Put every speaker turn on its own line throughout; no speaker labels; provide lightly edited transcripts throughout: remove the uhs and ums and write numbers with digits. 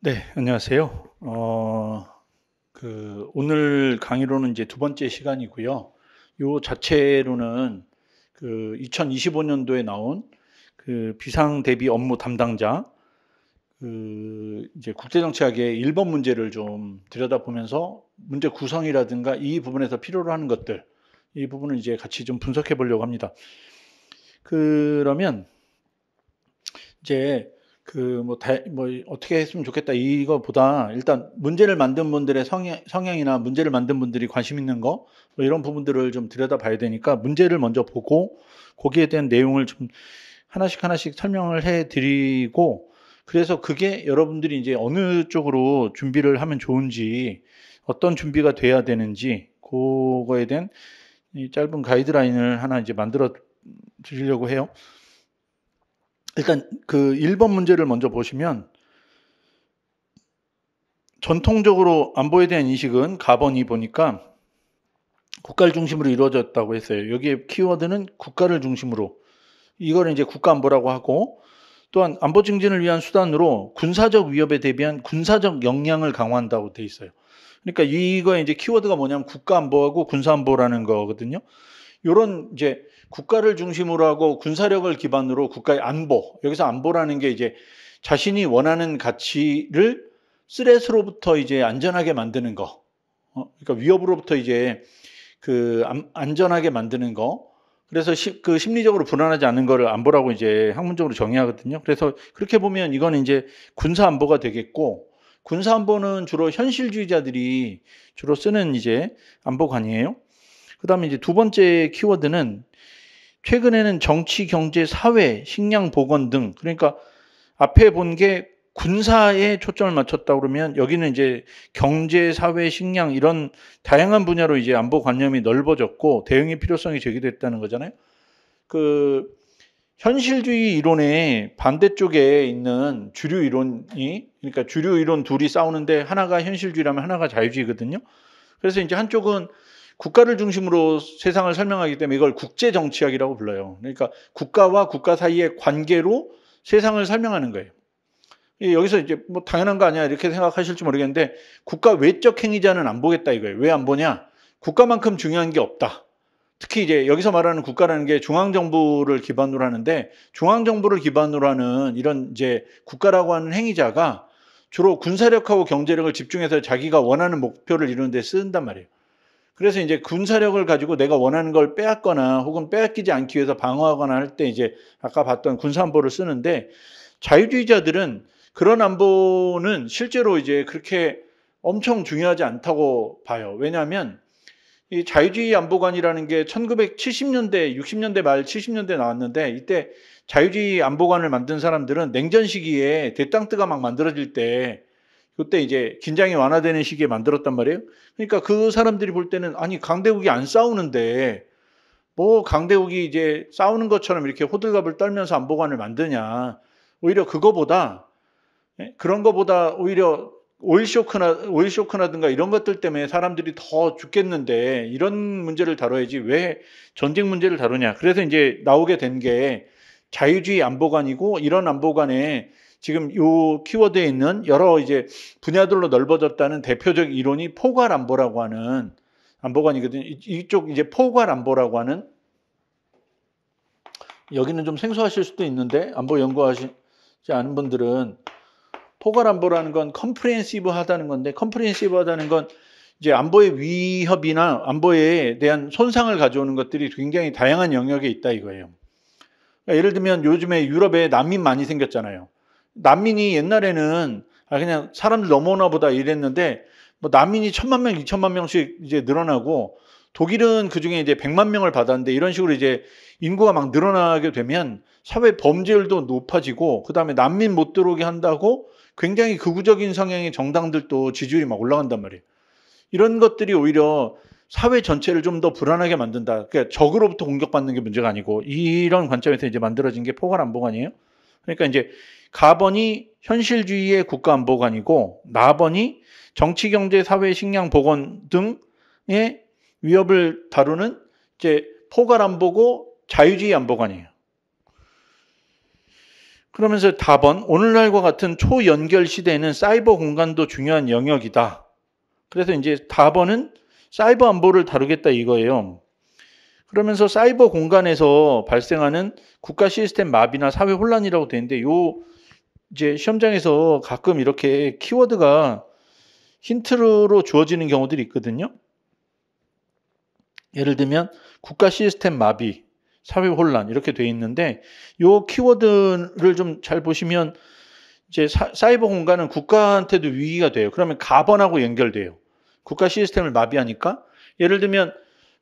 네, 안녕하세요. 오늘 강의로는 이제 두 번째 시간이고요. 요 자체로는 2025년도에 나온 비상 대비 업무 담당자, 이제 국제정치학의 1번 문제를 좀 들여다보면서 문제 구성이라든가 이 부분에서 필요로 하는 것들, 이 부분을 이제 같이 좀 분석해 보려고 합니다. 그러면 이제 어떻게 했으면 좋겠다 이거보다 일단 문제를 만든 분들의 성향이나 문제를 만든 분들이 관심 있는 거 뭐 이런 부분들을 좀 들여다봐야 되니까 문제를 먼저 보고 거기에 대한 내용을 좀 하나씩 설명을 해 드리고, 그래서 그게 여러분들이 이제 어느 쪽으로 준비를 하면 좋은지, 어떤 준비가 돼야 되는지 그거에 대한 이 짧은 가이드라인을 하나 이제 만들어 드리려고 해요. 일단 1번 문제를 먼저 보시면, 전통적으로 안보에 대한 인식은 가번이 보니까 국가를 중심으로 이루어졌다고 했어요. 여기에 키워드는 국가를 중심으로, 이걸 이제 국가안보라고 하고, 또한 안보 증진을 위한 수단으로 군사적 위협에 대비한 군사적 역량을 강화한다고 돼 있어요. 그러니까 이거의 이제 키워드가 뭐냐면 국가안보하고 군사안보라는 거거든요. 요런 이제 국가를 중심으로 하고 군사력을 기반으로 국가의 안보, 여기서 안보라는 게 이제 자신이 원하는 가치를 쓰레스로부터 이제 안전하게 만드는 거, 그러니까 위협으로부터 이제 안전하게 만드는 거. 그래서 심리적으로 불안하지 않는 거를 안보라고 이제 학문적으로 정의하거든요. 그래서 그렇게 보면 이건 이제 군사 안보가 되겠고, 군사 안보는 주로 현실주의자들이 주로 쓰는 이제 안보관이에요. 그다음에 이제 두 번째 키워드는 최근에는 정치, 경제, 사회, 식량, 보건 등, 그러니까 앞에 본 게 군사에 초점을 맞췄다 그러면 여기는 이제 경제, 사회, 식량 이런 다양한 분야로 이제 안보 관념이 넓어졌고 대응의 필요성이 제기됐다는 거잖아요. 그 현실주의 이론의 반대쪽에 있는 주류 이론이, 그러니까 주류 이론 둘이 싸우는데 하나가 현실주의라면 하나가 자유주의거든요. 그래서 이제 한쪽은 국가를 중심으로 세상을 설명하기 때문에 이걸 국제정치학이라고 불러요. 그러니까 국가와 국가 사이의 관계로 세상을 설명하는 거예요. 여기서 이제 뭐 당연한 거 아니야 이렇게 생각하실지 모르겠는데, 국가 외적 행위자는 안 보겠다 이거예요. 왜 안 보냐? 국가만큼 중요한 게 없다. 특히 이제 여기서 말하는 국가라는 게 중앙정부를 기반으로 하는데, 중앙정부를 기반으로 하는 이런 이제 국가라고 하는 행위자가 주로 군사력하고 경제력을 집중해서 자기가 원하는 목표를 이루는 데 쓴단 말이에요. 그래서 이제 군사력을 가지고 내가 원하는 걸 빼앗거나 혹은 빼앗기지 않기 위해서 방어하거나 할 때 이제 아까 봤던 군사안보를 쓰는데, 자유주의자들은 그런 안보는 실제로 이제 그렇게 엄청 중요하지 않다고 봐요. 왜냐하면 이 자유주의 안보관이라는 게 1970년대, 60년대 말 70년대 나왔는데, 이때 자유주의 안보관을 만든 사람들은 냉전 시기에 대땅뜨가 막 만들어질 때, 그때 이제 긴장이 완화되는 시기에 만들었단 말이에요. 그러니까 그 사람들이 볼 때는 아니 강대국이 안 싸우는데 뭐 강대국이 이제 싸우는 것처럼 이렇게 호들갑을 떨면서 안보관을 만드냐. 오히려 그거보다, 그런 거보다 오히려 오일 쇼크나든가 이런 것들 때문에 사람들이 더 죽겠는데 이런 문제를 다뤄야지 왜 전쟁 문제를 다루냐. 그래서 이제 나오게 된 게 자유주의 안보관이고, 이런 안보관에 지금 요 키워드에 있는 여러 이제 분야들로 넓어졌다는 대표적 이론이 포괄 안보라고 하는 안보관이거든요. 이쪽 이제 포괄 안보라고 하는, 여기는 좀 생소하실 수도 있는데 안보 연구하시지 않은 분들은 포괄 안보라는 건 컴프리헨시브 하다는 건데, 컴프리헨시브 하다는 건 이제 안보의 위협이나 안보에 대한 손상을 가져오는 것들이 굉장히 다양한 영역에 있다 이거예요. 그러니까 예를 들면 요즘에 유럽에 난민 많이 생겼잖아요. 난민이 옛날에는 그냥 사람들 넘어오나 보다 이랬는데, 뭐 난민이 1,000만 명, 2,000만 명씩 이제 늘어나고, 독일은 그중에 이제 100만 명을 받았는데, 이런 식으로 이제 인구가 막 늘어나게 되면 사회 범죄율도 높아지고, 그다음에 난민 못 들어오게 한다고 굉장히 극우적인 성향의 정당들도 지지율이 막 올라간단 말이에요. 이런 것들이 오히려 사회 전체를 좀 더 불안하게 만든다. 그러니까 적으로부터 공격받는 게 문제가 아니고, 이런 관점에서 이제 만들어진 게 포괄 안보관이에요. 그러니까 이제 가번이 현실주의의 국가안보관이고, 나번이 정치, 경제, 사회, 식량, 보건 등의 위협을 다루는 이제 포괄 안보고 자유주의 안보관이에요. 그러면서 답은 오늘날과 같은 초연결 시대에는 사이버 공간도 중요한 영역이다. 그래서 이제 답은 사이버 안보를 다루겠다 이거예요. 그러면서 사이버 공간에서 발생하는 국가 시스템 마비나 사회 혼란이라고 되는데 요 이제 시험장에서 가끔 이렇게 키워드가 힌트로 주어지는 경우들이 있거든요. 예를 들면 국가 시스템 마비, 사회 혼란 이렇게 돼 있는데 요 키워드를 좀 잘 보시면 이제 사이버 공간은 국가한테도 위기가 돼요. 그러면 가번하고 연결돼요. 국가 시스템을 마비하니까 예를 들면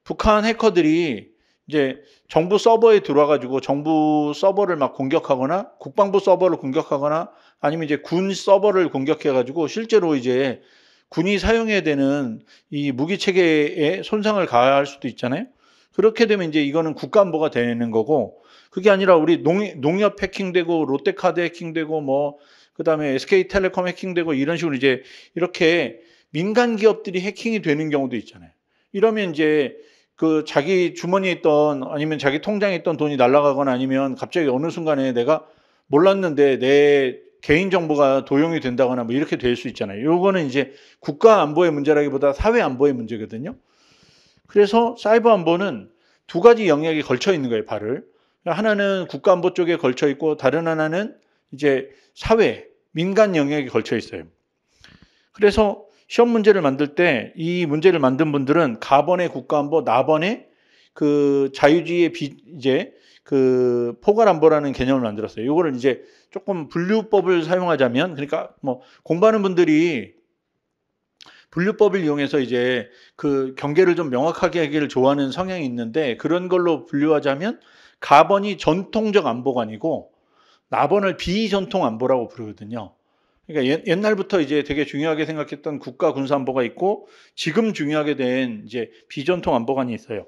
북한 해커들이 이제 정부 서버에 들어와가지고 정부 서버를 막 공격하거나 국방부 서버를 공격하거나 아니면 이제 군 서버를 공격해가지고 실제로 이제 군이 사용해야 되는 이 무기 체계에 손상을 가할 수도 있잖아요. 그렇게 되면 이제 이거는 국가안보가 되는 거고 그게 아니라 우리 농협 해킹되고 롯데카드 해킹되고 뭐 그다음에 SK텔레콤 해킹되고 이런 식으로 이제 이렇게 민간 기업들이 해킹이 되는 경우도 있잖아요. 이러면 이제 그 자기 주머니에 있던 아니면 자기 통장에 있던 돈이 날아가거나 아니면 갑자기 어느 순간에 내가 몰랐는데 내 개인 정보가 도용이 된다거나 뭐 이렇게 될 수 있잖아요. 요거는 이제 국가 안보의 문제라기보다 사회 안보의 문제거든요. 그래서 사이버 안보는 두 가지 영역이 걸쳐 있는 거예요, 발을. 하나는 국가 안보 쪽에 걸쳐 있고 다른 하나는 이제 사회, 민간 영역에 걸쳐 있어요. 그래서 시험 문제를 만들 때 이 문제를 만든 분들은 가번의 국가안보, 나번의 그 자유주의의 이제 그 포괄안보라는 개념을 만들었어요. 이거를 이제 조금 분류법을 사용하자면, 그러니까 뭐 공부하는 분들이 분류법을 이용해서 이제 그 경계를 좀 명확하게 하기를 좋아하는 성향이 있는데 그런 걸로 분류하자면 가번이 전통적 안보관이고 나번을 비전통 안보라고 부르거든요. 그러니까 옛날부터 이제 되게 중요하게 생각했던 국가 군사 안보가 있고 지금 중요하게 된 이제 비전통 안보관이 있어요.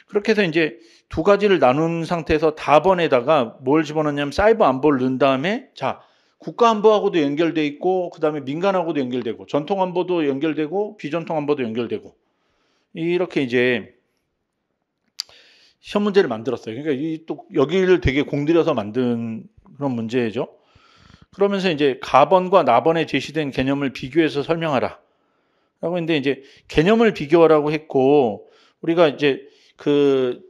그렇게 해서 이제 두 가지를 나눈 상태에서 답번에다가 뭘 집어넣냐면 사이버 안보를 넣은 다음에 자, 국가 안보하고도 연결돼 있고 그다음에 민간하고도 연결되고 전통 안보도 연결되고 비전통 안보도 연결되고 이렇게 이제 시험 문제를 만들었어요. 그러니까 이 또 여기를 되게 공들여서 만든 그런 문제죠. 그러면서 이제 가번과 나번에 제시된 개념을 비교해서 설명하라. 라고 했는데 이제 개념을 비교하라고 했고 우리가 이제 그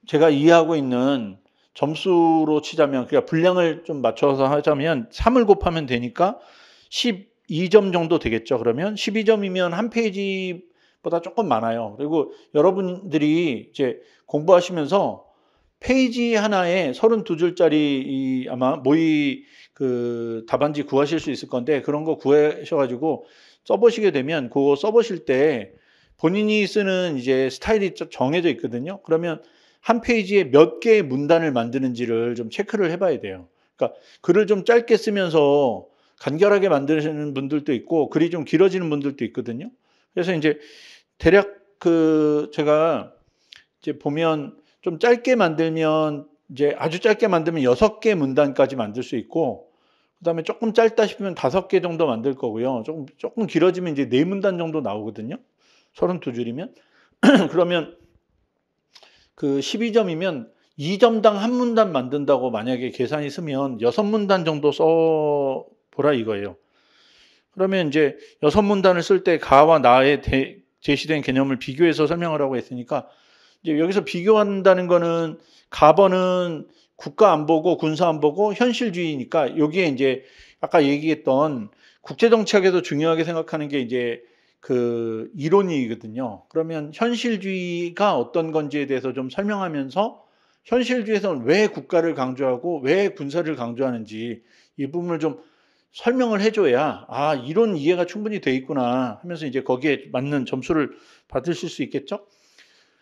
제가 이해하고 있는 점수로 치자면 그러니까 분량을 좀 맞춰서 하자면 3을 곱하면 되니까 12점 정도 되겠죠. 그러면 12점이면 한 페이지보다 조금 많아요. 그리고 여러분들이 이제 공부하시면서 페이지 하나에 32줄짜리 아마 모의 그 답안지 구하실 수 있을 건데 그런 거 구하셔가지고 써보시게 되면 그거 써보실 때 본인이 쓰는 이제 스타일이 정해져 있거든요. 그러면 한 페이지에 몇 개의 문단을 만드는지를 좀 체크를 해봐야 돼요. 그러니까 글을 좀 짧게 쓰면서 간결하게 만드시는 분들도 있고 글이 좀 길어지는 분들도 있거든요. 그래서 이제 대략 그 제가 이제 보면 좀 짧게 만들면 이제 아주 짧게 만들면 6개 문단까지 만들 수 있고 그다음에 조금 짧다 싶으면 5개 정도 만들 거고요. 조금 길어지면 이제 4문단 정도 나오거든요. 32줄이면. 그러면 그 12점이면 2점당 한 문단 만든다고 만약에 계산이 쓰면 6문단 정도 써 보라 이거예요. 그러면 이제 6문단을 쓸 때 가와 나의 제시된 개념을 비교해서 설명하라고 했으니까 이제 여기서 비교한다는 거는 가번은 국가 안보고 군사 안보고 현실주의니까 여기에 이제 아까 얘기했던 국제 정책에서 중요하게 생각하는 게 이제 그 이론이거든요. 그러면 현실주의가 어떤 건지에 대해서 좀 설명하면서 현실주의에서는 왜 국가를 강조하고 왜 군사를 강조하는지 이 부분을 좀 설명을 해줘야 아 이론 이해가 충분히 돼 있구나 하면서 이제 거기에 맞는 점수를 받으실 수 있겠죠.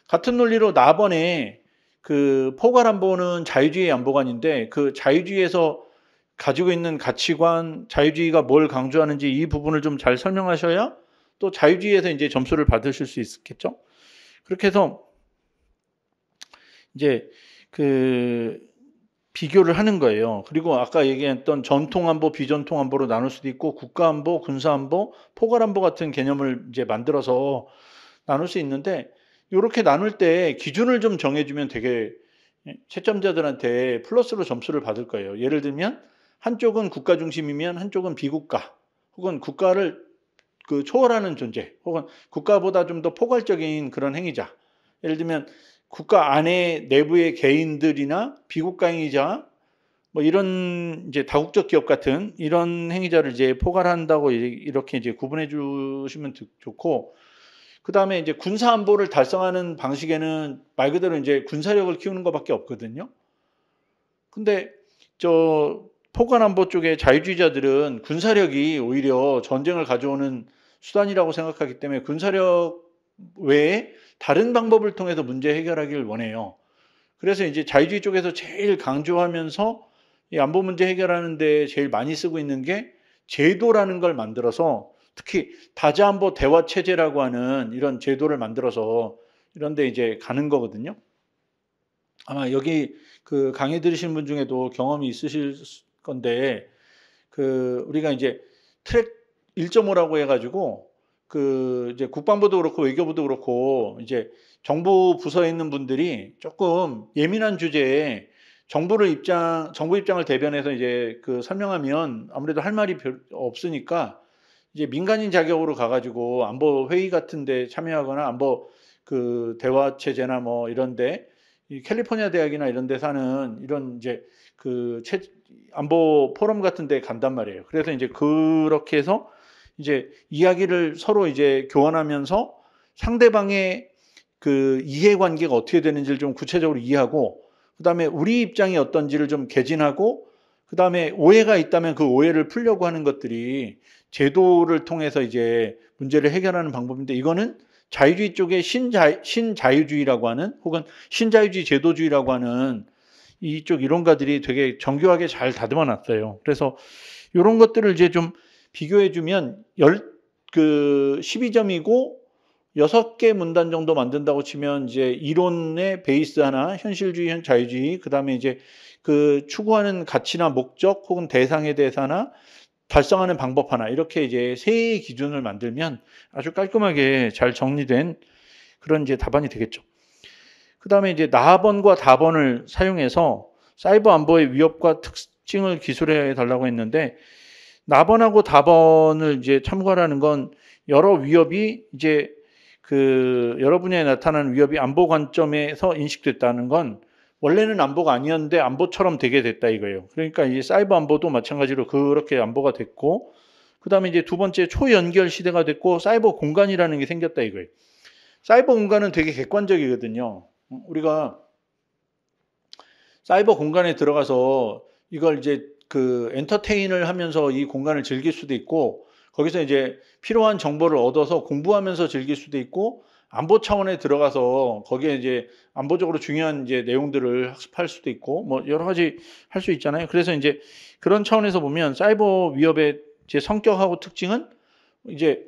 같은 논리로 나번에 그 포괄 안보는 자유주의 안보관인데 그 자유주의에서 가지고 있는 가치관, 자유주의가 뭘 강조하는지 이 부분을 좀 잘 설명하셔야 또 자유주의에서 이제 점수를 받으실 수 있겠죠. 그렇게 해서 이제 그 비교를 하는 거예요. 그리고 아까 얘기했던 전통 안보, 비전통 안보로 나눌 수도 있고 국가 안보, 군사 안보, 포괄 안보 같은 개념을 이제 만들어서 나눌 수 있는데 이렇게 나눌 때 기준을 좀 정해주면 되게 채점자들한테 플러스로 점수를 받을 거예요. 예를 들면 한쪽은 국가 중심이면 한쪽은 비국가 혹은 국가를 초월하는 존재 혹은 국가보다 좀 더 포괄적인 그런 행위자. 예를 들면 국가 안에 내부의 개인들이나 비국가행위자 뭐 이런 이제 다국적 기업 같은 이런 행위자를 이제 포괄한다고 이렇게 이제 구분해 주시면 좋고, 그 다음에 이제 군사 안보를 달성하는 방식에는 말 그대로 이제 군사력을 키우는 것밖에 없거든요. 근데 저 포괄 안보 쪽의 자유주의자들은 군사력이 오히려 전쟁을 가져오는 수단이라고 생각하기 때문에 군사력 외에 다른 방법을 통해서 문제 해결하기를 원해요. 그래서 이제 자유주의 쪽에서 제일 강조하면서 이 안보 문제 해결하는 데 제일 많이 쓰고 있는 게 제도라는 걸 만들어서, 특히 다자안보 대화 체제라고 하는 이런 제도를 만들어서 이런 데 이제 가는 거거든요. 아마 여기 그 강의 들으신 분 중에도 경험이 있으실 건데, 우리가 이제 트랙 1.5라고 해가지고 이제 국방부도 그렇고 외교부도 그렇고 이제 정부 부서에 있는 분들이 조금 예민한 주제에 정부 입장을 대변해서 이제 설명하면 아무래도 할 말이 없으니까 이제 민간인 자격으로 가가지고 안보 회의 같은데 참여하거나 안보 대화 체제나 뭐 이런데 이 캘리포니아 대학이나 이런 데 사는 이런 이제 안보 포럼 같은 데 간단 말이에요. 그래서 이제 그렇게 해서 이제 이야기를 서로 이제 교환하면서 상대방의 이해관계가 어떻게 되는지를 좀 구체적으로 이해하고, 그 다음에 우리 입장이 어떤지를 좀 개진하고, 그 다음에 오해가 있다면 그 오해를 풀려고 하는 것들이 제도를 통해서 이제 문제를 해결하는 방법인데, 이거는 자유주의 쪽의 신자유주의라고 하는 혹은 신자유주의 제도주의라고 하는 이쪽 이론가들이 되게 정교하게 잘 다듬어 놨어요. 그래서 이런 것들을 이제 좀 비교해 주면 12점이고 6개 문단 정도 만든다고 치면 이제 이론의 베이스 하나, 현실주의, 자유주의, 그다음에 이제 추구하는 가치나 목적 혹은 대상에 대해서 하나, 달성하는 방법 하나, 이렇게 이제 세 기준을 만들면 아주 깔끔하게 잘 정리된 그런 이제 답안이 되겠죠. 그다음에 이제 나번과 다번을 사용해서 사이버 안보의 위협과 특징을 기술해 달라고 했는데, 나번하고 다번을 이제 참고하라는 건 여러 위협이 이제 여러 분야에 나타나는 위협이 안보 관점에서 인식됐다는 건 원래는 안보가 아니었는데 안보처럼 되게 됐다 이거예요. 그러니까 이 사이버 안보도 마찬가지로 그렇게 안보가 됐고, 그다음에 이제 두 번째 초연결 시대가 됐고 사이버 공간이라는 게 생겼다 이거예요. 사이버 공간은 되게 객관적이거든요. 우리가 사이버 공간에 들어가서 이걸 이제 엔터테인을 하면서 이 공간을 즐길 수도 있고, 거기서 이제 필요한 정보를 얻어서 공부하면서 즐길 수도 있고, 안보 차원에 들어가서 거기에 이제 안보적으로 중요한 이제 내용들을 학습할 수도 있고, 뭐 여러 가지 할 수 있잖아요. 그래서 이제 그런 차원에서 보면 사이버 위협의 제 성격하고 특징은 이제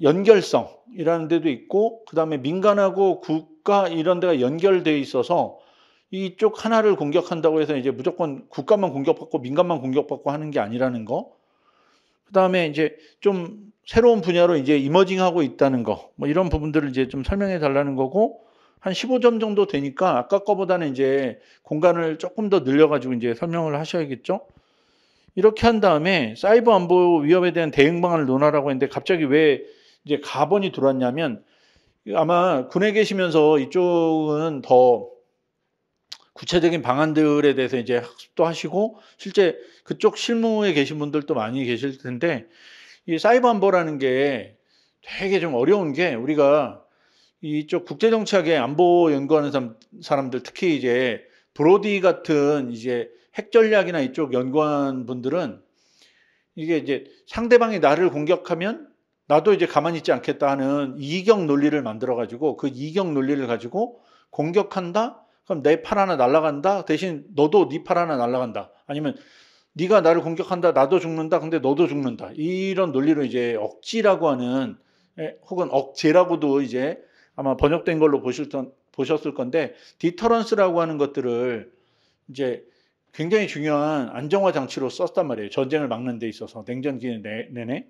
연결성이라는 데도 있고, 그 다음에 민간하고 국가 이런 데가 연결돼 있어서 이쪽 하나를 공격한다고 해서 이제 무조건 국가만 공격받고 민간만 공격받고 하는 게 아니라는 거. 그 다음에 이제 좀 새로운 분야로 이제 이머징하고 있다는 거. 뭐 이런 부분들을 이제 좀 설명해 달라는 거고, 한 15점 정도 되니까 아까 거보다는 이제 공간을 조금 더 늘려가지고 이제 설명을 하셔야겠죠. 이렇게 한 다음에 사이버 안보 위협에 대한 대응 방안을 논하라고 했는데, 갑자기 왜 이제 가번이 들어왔냐면, 아마 군에 계시면서 이쪽은 더 구체적인 방안들에 대해서 이제 학습도 하시고 실제 그쪽 실무에 계신 분들도 많이 계실 텐데, 이 사이버 안보라는 게 되게 좀 어려운 게, 우리가 이쪽 국제정치학에 안보 연구하는 사람들, 특히 이제 브로디 같은 이제 핵전략이나 이쪽 연구한 분들은 이게 이제 상대방이 나를 공격하면 나도 이제 가만히 있지 않겠다 하는 이격 논리를 만들어 가지고, 그 이격 논리를 가지고 공격한다? 그럼 내 팔 하나 날아간다? 대신 너도 네 팔 하나 날아간다. 아니면 네가 나를 공격한다, 나도 죽는다, 근데 너도 죽는다. 이런 논리로 이제 억지라고 하는, 혹은 억제라고도 이제 아마 번역된 걸로 보셨을 건데, 디터런스라고 하는 것들을 이제 굉장히 중요한 안정화 장치로 썼단 말이에요. 전쟁을 막는 데 있어서 냉전 기간 내내.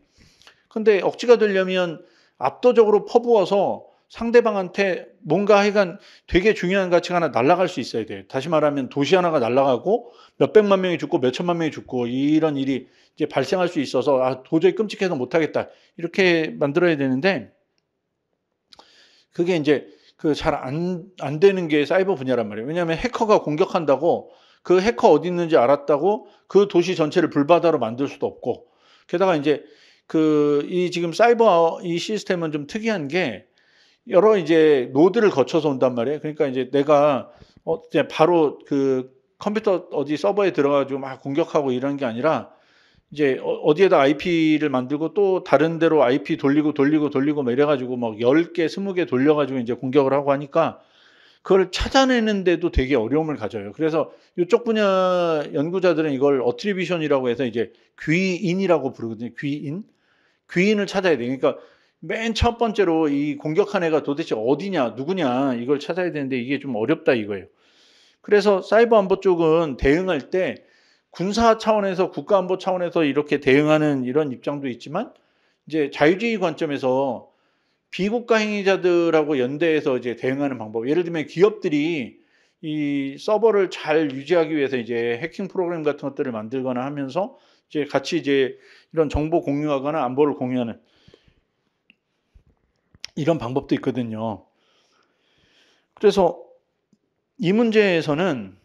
근데 억지가 되려면 압도적으로 퍼부어서 상대방한테 뭔가 하여간 되게 중요한 가치가 하나 날아갈 수 있어야 돼요. 다시 말하면 도시 하나가 날아가고 몇백만 명이 죽고 몇천만 명이 죽고 이런 일이 이제 발생할 수 있어서 도저히 끔찍해서 못하겠다. 이렇게 만들어야 되는데 그게 이제 그 잘 안 되는 게 사이버 분야란 말이에요. 왜냐하면 해커가 공격한다고 그 해커 어디 있는지 알았다고 그 도시 전체를 불바다로 만들 수도 없고 게다가 이제 이 지금 사이버 이 시스템은 좀 특이한 게 여러 이제 노드를 거쳐서 온단 말이에요. 그러니까 이제 내가 이제 바로 그 컴퓨터 어디 서버에 들어가 가지고 막 공격하고 이런 게 아니라 이제 어디에다 IP를 만들고 또 다른 데로 IP 돌리고 뭐 이래 가지고 막 10개, 20개 돌려 가지고 이제 공격을 하고 하니까 그걸 찾아내는데도 되게 어려움을 가져요. 그래서 이쪽 분야 연구자들은 이걸 어트리뷰션이라고 해서 이제 귀인이라고 부르거든요. 귀인. 귀인을 찾아야 돼요. 그러니까 맨 첫 번째로 이 공격한 애가 도대체 어디냐, 누구냐 이걸 찾아야 되는데 이게 좀 어렵다 이거예요. 그래서 사이버 안보 쪽은 대응할 때 군사 차원에서 국가 안보 차원에서 이렇게 대응하는 이런 입장도 있지만 이제 자유주의 관점에서 비국가 행위자들하고 연대해서 이제 대응하는 방법. 예를 들면 기업들이 이 서버를 잘 유지하기 위해서 이제 해킹 프로그램 같은 것들을 만들거나 하면서 이제 같이 이제 이런 정보 공유하거나 안보를 공유하는 이런 방법도 있거든요. 그래서 이 문제에서는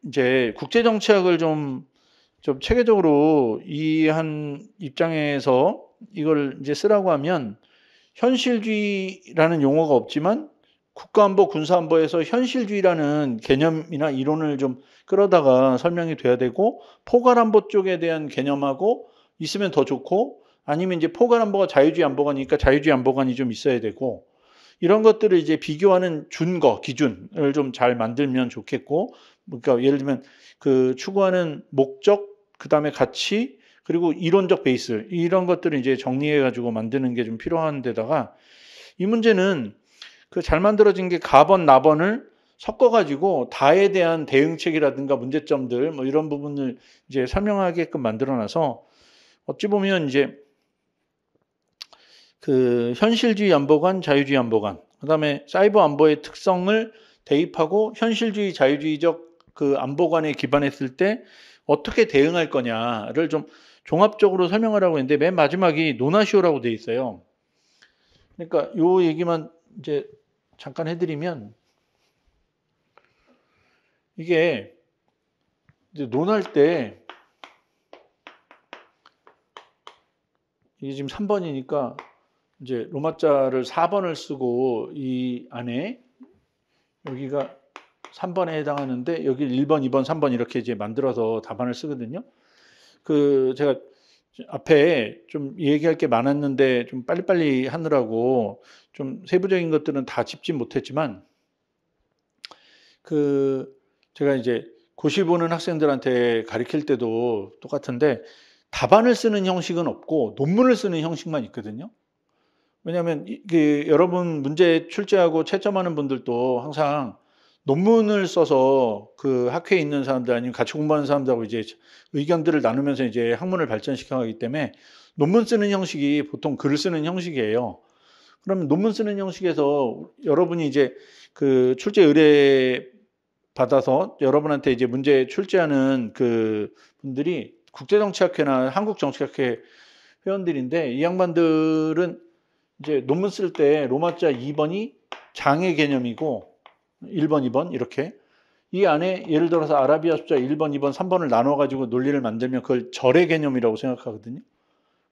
이제 국제 정치학을 좀 체계적으로 이해한 입장에서 이걸 이제 쓰라고 하면 현실주의라는 용어가 없지만 국가안보, 군사안보에서 현실주의라는 개념이나 이론을 좀 끌어다가 설명이 돼야 되고 포괄안보 쪽에 대한 개념하고 있으면 더 좋고 아니면 이제 포괄안보가 자유주의 안보관이니까 자유주의 안보관이 좀 있어야 되고 이런 것들을 이제 비교하는 준거, 기준을 좀 잘 만들면 좋겠고 그러니까 예를 들면 그 추구하는 목적, 그다음에 가치 그리고 이론적 베이스 이런 것들을 이제 정리해 가지고 만드는 게 좀 필요한 데다가 이 문제는 그 잘 만들어진 게 가번, 나번을 섞어 가지고 다에 대한 대응책이라든가 문제점들 뭐 이런 부분을 이제 설명하게끔 만들어 놔서 어찌 보면 이제 그 현실주의 안보관, 자유주의 안보관, 그다음에 사이버 안보의 특성을 대입하고 현실주의, 자유주의적 그 안보관에 기반했을 때 어떻게 대응할 거냐를 좀 종합적으로 설명하라고 했는데 맨 마지막이 노나시오라고 돼 있어요. 그러니까 요 얘기만 이제 잠깐 해드리면 이게 이제 논할 때 이게 지금 3번이니까 이제 로마자를 4번을 쓰고 이 안에 여기가 3번에 해당하는데 여기 1번, 2번, 3번 이렇게 이제 만들어서 답안을 쓰거든요. 제가 앞에 좀 얘기할 게 많았는데 좀 빨리빨리 하느라고 좀 세부적인 것들은 다 짚지 못했지만 제가 이제 고시 보는 학생들한테 가르칠 때도 똑같은데 답안을 쓰는 형식은 없고 논문을 쓰는 형식만 있거든요. 왜냐하면 여러분 문제 출제하고 채점하는 분들도 항상 논문을 써서 그 학회에 있는 사람들 아니면 같이 공부하는 사람들하고 이제 의견들을 나누면서 이제 학문을 발전시켜 가기 때문에 논문 쓰는 형식이 보통 글을 쓰는 형식이에요. 그러면 논문 쓰는 형식에서 여러분이 이제 그 출제 의뢰 받아서 여러분한테 이제 문제 출제하는 그 분들이 국제정치학회나 한국정치학회 회원들인데 이 양반들은 이제 논문 쓸 때 로마자 2번이 장의 개념이고 1번, 2번 이렇게 이 안에 예를 들어서 아라비아 숫자 1번, 2번, 3번을 나눠 가지고 논리를 만들면 그걸 절의 개념이라고 생각하거든요.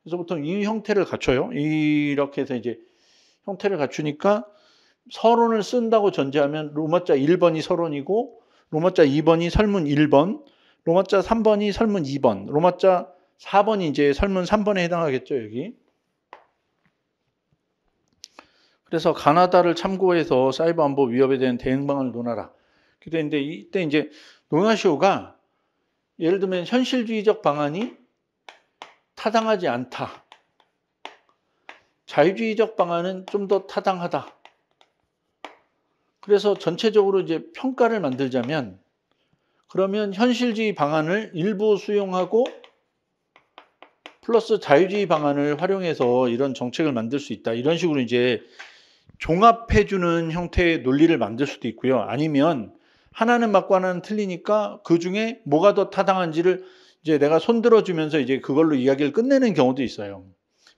그래서 보통 이 형태를 갖춰요. 이렇게 해서 이제 형태를 갖추니까 서론을 쓴다고 전제하면 로마자 1번이 서론이고 로마자 2번이 설문 1번, 로마자 3번이 설문 2번, 로마자 4번이 이제 설문 3번에 해당하겠죠, 여기. 그래서 가나다를 참고해서 사이버 안보 위협에 대한 대응 방안을 논하라. 그런데 이때 이제 노나시오가 예를 들면 현실주의적 방안이 타당하지 않다. 자유주의적 방안은 좀 더 타당하다. 그래서 전체적으로 이제 평가를 만들자면 그러면 현실주의 방안을 일부 수용하고 플러스 자유주의 방안을 활용해서 이런 정책을 만들 수 있다. 이런 식으로 이제 종합해주는 형태의 논리를 만들 수도 있고요. 아니면 하나는 맞고 하나는 틀리니까 그 중에 뭐가 더 타당한지를 이제 내가 손들어주면서 이제 그걸로 이야기를 끝내는 경우도 있어요.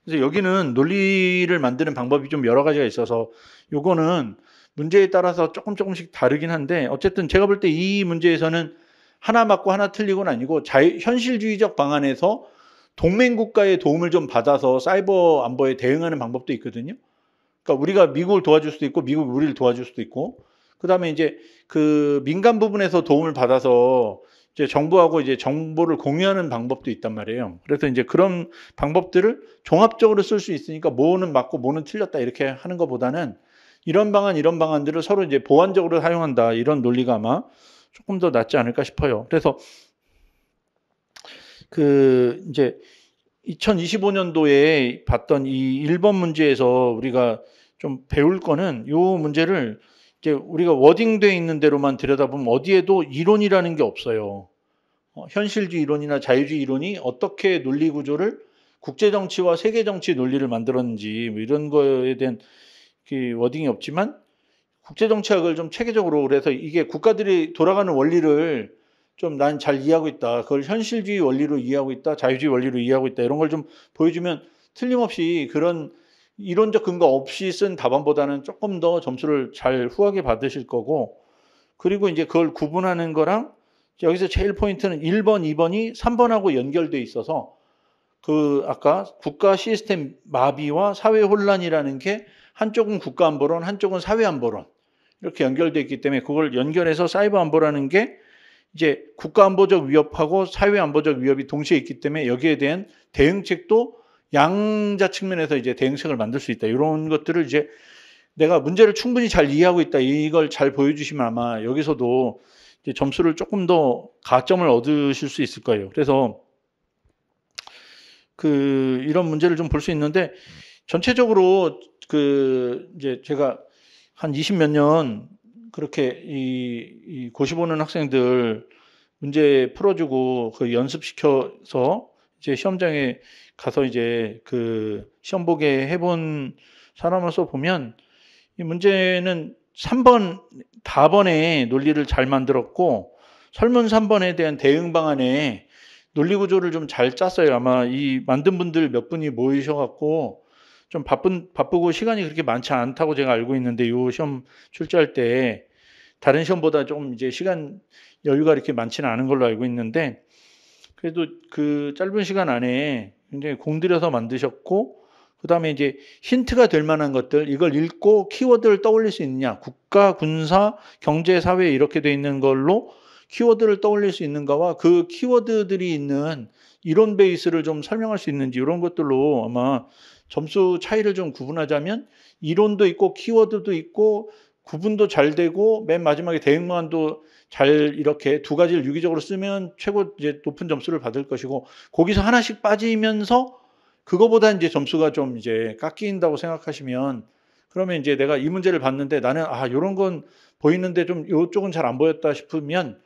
그래서 여기는 논리를 만드는 방법이 좀 여러 가지가 있어서 요거는 문제에 따라서 조금씩 다르긴 한데 어쨌든 제가 볼 때 이 문제에서는 하나 맞고 하나 틀리고는 아니고 현실주의적 방안에서 동맹국가의 도움을 좀 받아서 사이버 안보에 대응하는 방법도 있거든요. 그러니까 우리가 미국을 도와줄 수도 있고 미국이 우리를 도와줄 수도 있고 그다음에 이제 그 민간 부분에서 도움을 받아서 이제 정부하고 이제 정보를 공유하는 방법도 있단 말이에요. 그래서 이제 그런 방법들을 종합적으로 쓸 수 있으니까 뭐는 맞고 뭐는 틀렸다 이렇게 하는 것보다는 이런 방안들을 서로 이제 보완적으로 사용한다 이런 논리가 아마 조금 더 낫지 않을까 싶어요. 그래서 그 이제 2025년도에 봤던 이 1번 문제에서 우리가 좀 배울 거는 요 문제를 이제 우리가 워딩되어 있는 대로만 들여다보면 어디에도 이론이라는 게 없어요. 현실주의 이론이나 자유주의 이론이 어떻게 논리 구조를 국제정치와 세계정치 논리를 만들었는지 뭐 이런 거에 대한 그 워딩이 없지만 국제정치학을 좀 체계적으로 그래서 이게 국가들이 돌아가는 원리를 좀 난 잘 이해하고 있다. 그걸 현실주의 원리로 이해하고 있다. 자유주의 원리로 이해하고 있다. 이런 걸 좀 보여주면 틀림없이 그런 이론적 근거 없이 쓴 답안보다는 조금 더 점수를 잘 후하게 받으실 거고 그리고 이제 그걸 구분하는 거랑 여기서 제일 포인트는 1번, 2번이 3번하고 연결돼 있어서 그 아까 국가 시스템 마비와 사회 혼란이라는 게 한쪽은 국가 안보론, 한쪽은 사회 안보론 이렇게 연결돼 있기 때문에 그걸 연결해서 사이버 안보라는 게 이제 국가 안보적 위협하고 사회 안보적 위협이 동시에 있기 때문에 여기에 대한 대응책도 양자 측면에서 이제 대응책을 만들 수 있다. 이런 것들을 이제 내가 문제를 충분히 잘 이해하고 있다. 이걸 잘 보여주시면 아마 여기서도 이제 점수를 조금 더 가점을 얻으실 수 있을 거예요. 그래서 그 이런 문제를 좀 볼 수 있는데 전체적으로 그 이제 제가 한 20몇 년 그렇게 이 고시 보는 학생들 문제 풀어주고 그 연습시켜서 이제 시험장에 가서 이제 그 시험 보게 해본 사람으로서 보면 이 문제는 3번, 4번의 논리를 잘 만들었고 설문 3번에 대한 대응 방안에 논리 구조를 좀 잘 짰어요. 아마 이 만든 분들 몇 분이 모이셔갖고 좀 바쁘고 시간이 그렇게 많지 않다고 제가 알고 있는데 요 시험 출제할 때 다른 시험보다 좀 이제 시간 여유가 이렇게 많지는 않은 걸로 알고 있는데 그래도 그 짧은 시간 안에 굉장히 공들여서 만드셨고 그다음에 이제 힌트가 될 만한 것들 이걸 읽고 키워드를 떠올릴 수 있느냐 국가, 군사, 경제, 사회 이렇게 돼 있는 걸로 키워드를 떠올릴 수 있는가와 그 키워드들이 있는 이론 베이스를 좀 설명할 수 있는지 이런 것들로 아마 점수 차이를 좀 구분하자면 이론도 있고 키워드도 있고 구분도 잘 되고 맨 마지막에 대응만도 잘 이렇게 두 가지를 유기적으로 쓰면 최고 이제 높은 점수를 받을 것이고 거기서 하나씩 빠지면서 그거보다 이제 점수가 좀 이제 깎인다고 생각하시면 그러면 이제 내가 이 문제를 봤는데 나는 요런 건 보이는데 좀 요쪽은 잘 안 보였다 싶으면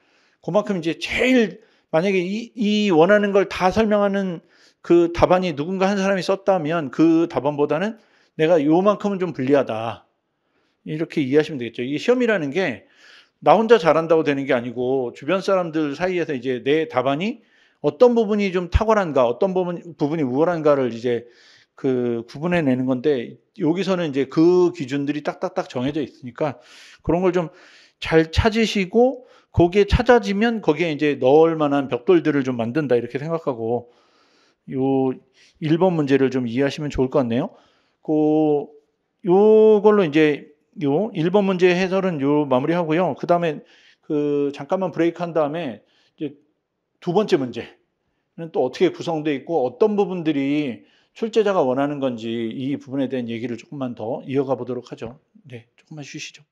그만큼 이제 제일 만약에 이 원하는 걸 다 설명하는 그 답안이 누군가 한 사람이 썼다면 그 답안보다는 내가 요만큼은 좀 불리하다. 이렇게 이해하시면 되겠죠. 이게 시험이라는 게 나 혼자 잘한다고 되는 게 아니고 주변 사람들 사이에서 이제 내 답안이 어떤 부분이 좀 탁월한가, 어떤 부분이 우월한가를 이제 그 구분해내는 건데 여기서는 이제 그 기준들이 딱딱딱 정해져 있으니까 그런 걸 좀 잘 찾으시고 거기에 찾아지면 거기에 이제 넣을 만한 벽돌들을 좀 만든다 이렇게 생각하고 요 1번 문제를 좀 이해하시면 좋을 것 같네요. 요걸로 이제 요 1번 문제 해설은 요 마무리하고요. 그다음에 그 잠깐만 브레이크 한 다음에 이제 두 번째 문제는 또 어떻게 구성되어 있고 어떤 부분들이 출제자가 원하는 건지 이 부분에 대한 얘기를 조금만 더 이어가 보도록 하죠. 네, 조금만 쉬시죠.